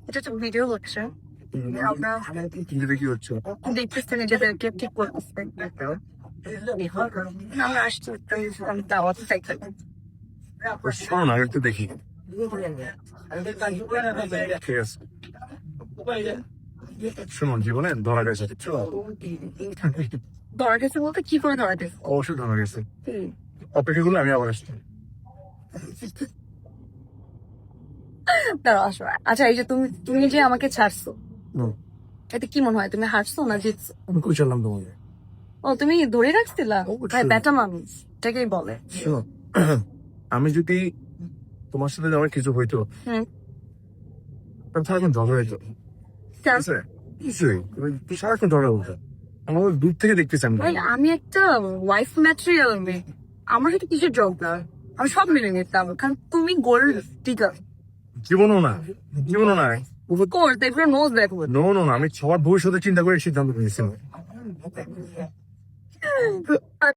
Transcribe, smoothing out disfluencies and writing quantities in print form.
এটা তো ভিডিও হচ্ছে। আমরা কিন্তু কি হচ্ছে? দেখতেছি নিজেদেরকে ঠিক করতেছি। আমরা আসছি আমি দাওয়াত চাইতে। শোনো না, একটু দেখি। ঠিক আছে, শোনো, জীবনে ধরা গেছে। ধরা গেছে বলতে কি করে ধরা গেছে? অবশ্যই ধরা গেছে। অপেক্ষা করলে আমি আবার আসছি। দাঁড়াও আসো। আচ্ছা এই যে তুমি তুমি যে আমাকে ছাড়ছো, হুম। এতে কি মনে হয় তুমি হারছো না জিতছো? আমি কই চাইলাম তোমাকে? ও তুমি ধরে রাখছিলা? অবশ্যই। ভাই বেটা মানুষ এটাকেই বলে। শোনো, আমি যদি তোমার সাথে আমার কিছু হইতো, হুম। তাহলে সারাক্ষণ ঝগড়া হইতো। ঠিক আছে? কিছুই তুই সারাক্ষণ ঝগড়া হতো। আমাকে দূর থেকে দেখতে চান না। ভাই আমি একটা ওয়াইফ ম্যাটেরিয়াল মেয়ে, আমার সাথে কিসের জব না, আমি সব মেনে নিতাম, কারণ তুমি গোল্ড টিকার জীবনও না, জীবনও না। কোর্স এগুলো নোজ দেখো। নো নো না, আমি সবার ভবিষ্যতে চিন্তা করে সিদ্ধান্ত নিয়েছিলাম।